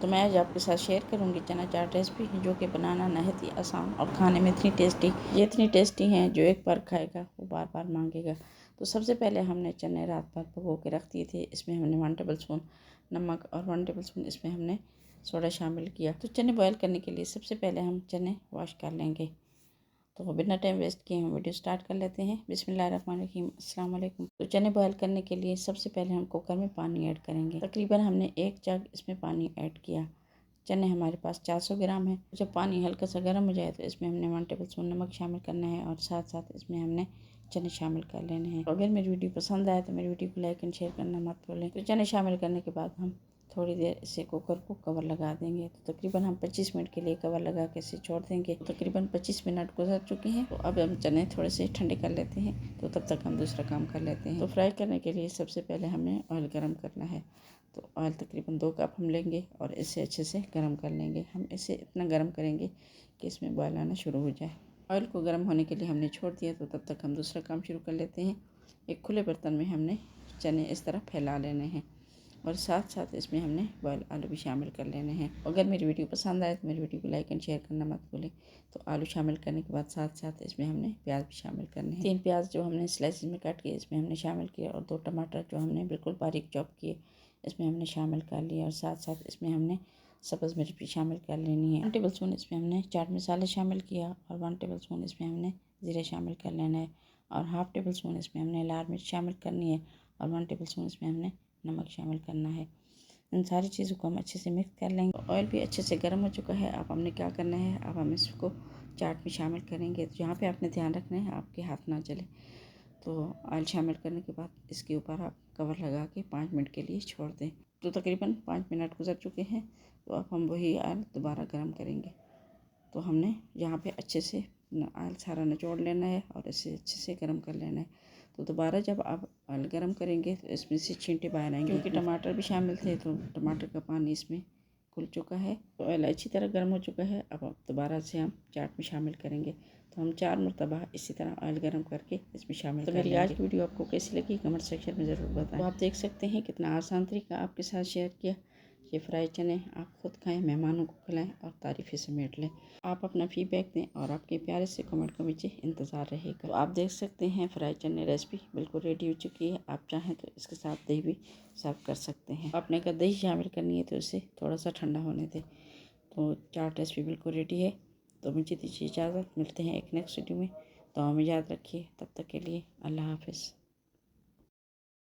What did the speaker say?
तो मैं आज आपके साथ शेयर करूंगी चना चाट रेसिपी, जो कि बनाना नहायत ही आसान और खाने में इतनी टेस्टी हैं जो एक बार खाएगा वो बार बार मांगेगा। तो सबसे पहले हमने चने रात भर भिगो के रख दिए थे। इसमें हमने 1 टेबल स्पून नमक और 1 टेबल स्पून इसमें हमने सोडा शामिल किया। तो चने बॉयल करने के लिए सबसे पहले हम चने वॉश कर लेंगे। तो बिना टाइम वेस्ट किए हम वीडियो स्टार्ट कर लेते हैं। बिस्मिल्लाहिर्रहमानिर्रहीम, अस्सलाम वालेकुम। तो चने बॉयल करने के लिए सबसे पहले हम कुकर में पानी ऐड करेंगे। तकरीबन हमने 1 जग इसमें पानी ऐड किया। चने हमारे पास 400 ग्राम है। जब पानी हल्का सा गर्म हो जाए तो इसमें हमने 1 टेबल स्पून नमक शामिल करना है और साथ साथ इसमें हमने चने शामिल कर लेने हैं। अगर मेरी वीडियो पसंद आए तो मेरी वीडियो को लाइक एंड शेयर करना मत भूलें। तो चने शामिल करने के बाद हम थोड़ी देर इसे कुकर को कवर लगा देंगे। तो तकरीबन हम 25 मिनट के लिए कवर लगा के इसे छोड़ देंगे। तो तकरीबन 25 मिनट गुजर चुके हैं। तो अब हम चने थोड़े से ठंडे कर लेते हैं। तो तब तक हम दूसरा काम कर लेते हैं। तो फ्राई करने के लिए सबसे पहले हमें ऑयल गर्म करना है। तो ऑयल तकरीबन 2 कप हम लेंगे और इसे अच्छे से गर्म कर लेंगे। हम इसे इतना गर्म करेंगे कि इसमें बॉयल आना शुरू हो जाए। ऑयल को गर्म होने के लिए हमने छोड़ दिया। तो तब तक हम दूसरा काम शुरू कर लेते हैं। एक खुले बर्तन में हमने चने इस तरह फैला लेने हैं और साथ साथ इसमें हमने बॉयल आलू भी शामिल कर लेने हैं। अगर मेरी वीडियो पसंद आए तो मेरी वीडियो को लाइक एंड शेयर करना मत भूलें। तो आलू शामिल करने के बाद साथ साथ इसमें हमने प्याज भी शामिल करने हैं। 3 प्याज जो हमने स्लाइसिस में काट के इसमें हमने शामिल किया और 2 टमाटर जो हमने बिल्कुल बारीक चॉप किए इसमें हमने शामिल कर लिया और साथ साथ इसमें हमने सब्ज़ मिर्च भी शामिल कर लेनी है। 1 टेबल स्पून इसमें हमने चाट मसाला शामिल किया और 1 टेबल स्पून इसमें हमने ज़ीरा शामिल कर लेना है और हाफ़ टेबल स्पून इसमें हमने लाल मिर्च शामिल करनी है और 1 टेबल स्पून इसमें हमने नमक शामिल करना है। इन सारी चीज़ों को हम अच्छे से मिक्स कर लेंगे। ऑयल भी अच्छे से गर्म हो चुका है। अब हमने क्या करना है, अब हम इसको चाट में शामिल करेंगे। तो यहाँ पे आपने ध्यान रखना है आपके हाथ ना जले। तो ऑयल शामिल करने के बाद इसके ऊपर आप कवर लगा के 5 मिनट के लिए छोड़ दें। तो तकरीबन 5 मिनट गुजर चुके हैं। तो अब हम वही ऑयल दोबारा गर्म करेंगे। तो हमने यहाँ पे अच्छे से ऑयल सारा निचोड़ लेना है और इसे अच्छे से गर्म कर लेना है। तो दोबारा जब आप ऑयल गर्म करेंगे तो इसमें से छींटे बाहर आएंगे, क्योंकि टमाटर भी शामिल थे। तो टमाटर का पानी इसमें खुल चुका है। तो ऑयल अच्छी तरह गर्म हो चुका है। अब दोबारा से हम चाट में शामिल करेंगे। तो हम 4 मरतबा इसी तरह ऑयल गर्म करके इसमें शामिल कर लेंगे। मेरी आज की वीडियो आपको कैसी लगी कमेंट सेक्शन में ज़रूर बताएं। तो आप देख सकते हैं कितना आसान तरीका आपके साथ शेयर किया। ये फ्राई चने आप खुद खाएं, मेहमानों को खिलाएं और तारीफ़ें समेट लें। आप अपना फीडबैक दें और आपके प्यारे से कमेंट का मुझे इंतज़ार रहेगा। तो आप देख सकते हैं फ्राई चने रेसिपी बिल्कुल रेडी हो चुकी है। आप चाहें तो इसके साथ दही भी सर्व कर सकते हैं। आपने अगर दही शामिल करनी है तो इसे थोड़ा सा ठंडा होने दें। तो चाट रेसिपी बिल्कुल रेडी है। तो मुझे दीजिए इजाज़त, मिलते हैं एक नेक्स्ट वीडियो में। तो हमें याद रखिए, तब तक के लिए अल्लाह हाफ़िज़।